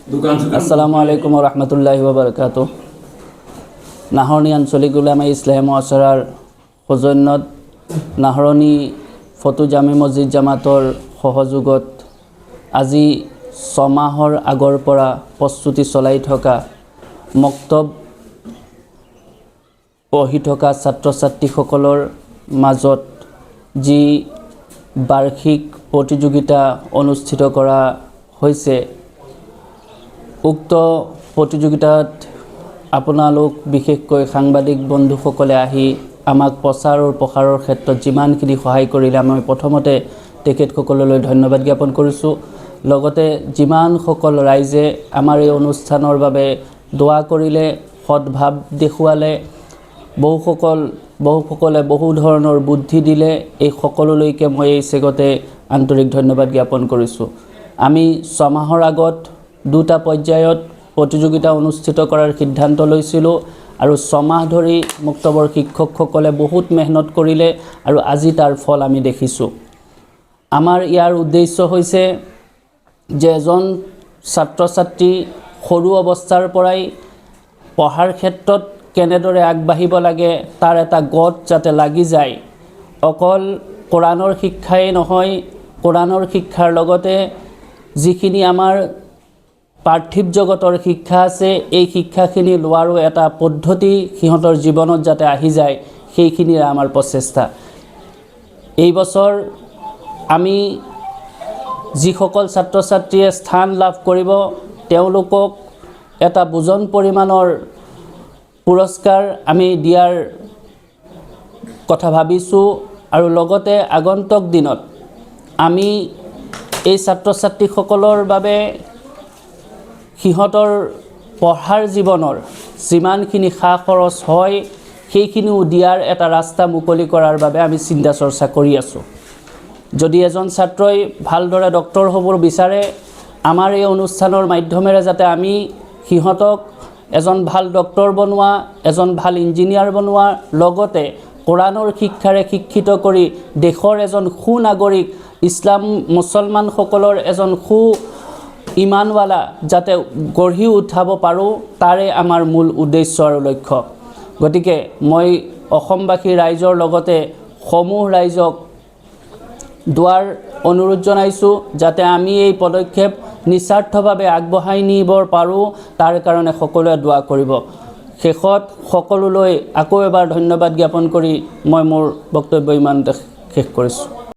আসসালামু আলাইকুম ওয়া ৰাহমাতুল্লাহি ওয়া বাৰাকাতুহু। নাহৰণি আঞ্চলিক উলামা ইছলাহ মুআছাৰাৰ সৌজন্যত নাহৰণি ফটো জামে মছজিদ জামাতৰ সহযোগত আজি 6 মাহৰ আগৰ পৰা প্ৰস্তুতি চলাই থকা মক্তব পঢ়ি থকা ছাত্ৰ ছাত্ৰীসকলৰ মাজত যি বাৰ্ষিক প্ৰতিযোগিতা অনুষ্ঠিত কৰা হৈছে, উক্ত প্ৰতিযোগিতাত আপোনালোক বিশেষকৈ সাংবাদিক বন্ধুসকলে আহি আমাক প্ৰচাৰ আৰু প্ৰসাৰৰ ক্ষেত্ৰত যিমানখিনি সহায় কৰিলে মই প্ৰথমতে তেখেতসকললৈ ধন্যবাদ জ্ঞাপন কৰিছোঁ। লগতে যিমানসকল ৰাইজে আমাৰ এই অনুষ্ঠানৰ বাবে দোৱা কৰিলে, সৎভাৱ দেখুৱালে, বহুসকলে বহু ধৰণৰ বুদ্ধি দিলে, এই সকলোলৈকে মই এই চেগতে আন্তৰিক ধন্যবাদ জ্ঞাপন কৰিছোঁ। আমি 6 মাহৰ আগত দুটা পৰ্যায়ত প্ৰতিযোগিতা অনুষ্ঠিত কৰাৰ সিদ্ধান্ত লৈছিলোঁ আৰু 6 মাহ ধৰি মুক্তবৰ শিক্ষকসকলে বহুত মেহনত কৰিলে আৰু আজি তাৰ ফল আমি দেখিছোঁ। আমাৰ ইয়াৰ উদ্দেশ্য হৈছে যে এজন ছাত্ৰ ছাত্ৰী সৰু অৱস্থাৰ পৰাই পঢ়াৰ ক্ষেত্ৰত কেনেদৰে আগবাঢ়িব লাগে তাৰ এটা গত যাতে লাগি যায়। অকল কোৰাণৰ শিক্ষাই নহয়, কোৰাণৰ শিক্ষাৰ লগতে যিখিনি আমাৰ পাৰ্থিৱ জগতৰ শিক্ষা আছে, এই শিক্ষাখিনি লোৱাৰো এটা পদ্ধতি সিহঁতৰ জীৱনত যাতে আহি যায়, সেইখিনিৰে আমাৰ প্ৰচেষ্টা। এই বছৰ আমি যিসকল ছাত্ৰ ছাত্ৰীয়ে স্থান লাভ কৰিব তেওঁলোকক এটা বুজন পৰিমাণৰ পুৰস্কাৰ আমি দিয়াৰ কথা ভাবিছোঁ আৰু লগতে আগন্তুক দিনত আমি এই ছাত্ৰ ছাত্ৰীসকলৰ বাবে সিহঁতৰ পঢ়াৰ জীৱনৰ যিমানখিনি খা খৰচ হয় সেইখিনিও দিয়াৰ এটা ৰাস্তা মুকলি কৰাৰ বাবে আমি চিন্তা চৰ্চা কৰি আছোঁ। যদি এজন ছাত্ৰই ভালদৰে ডক্টৰ হ'ব বিচাৰে, আমাৰ এই অনুষ্ঠানৰ মাধ্যমেৰে যাতে আমি সিহঁতক এজন ভাল ডক্টৰ বনোৱা, এজন ভাল ইঞ্জিনিয়াৰ বনোৱাৰ লগতে কোৰাণৰ শিক্ষাৰে শিক্ষিত কৰি দেশৰ এজন সুনাগৰিক, ইছলাম মুছলমানসকলৰ এজন ইমানৱালা যাতে গঢ়ি উঠাব পাৰোঁ, তাৰে আমাৰ মূল উদ্দেশ্য আৰু লক্ষ্য। গতিকে মই অসমবাসী ৰাইজৰ লগতে সমূহ ৰাইজক দুৱাৰ অনুৰোধ জনাইছোঁ যাতে আমি এই পদক্ষেপ নিস্বাৰ্থভাৱে আগবঢ়াই নিব পাৰোঁ, তাৰ কাৰণে সকলোৱে দোৱা কৰিব। শেষত সকলোলৈ আকৌ এবাৰ ধন্যবাদ জ্ঞাপন কৰি মই মোৰ বক্তব্য ইমানতে শেষ কৰিছোঁ।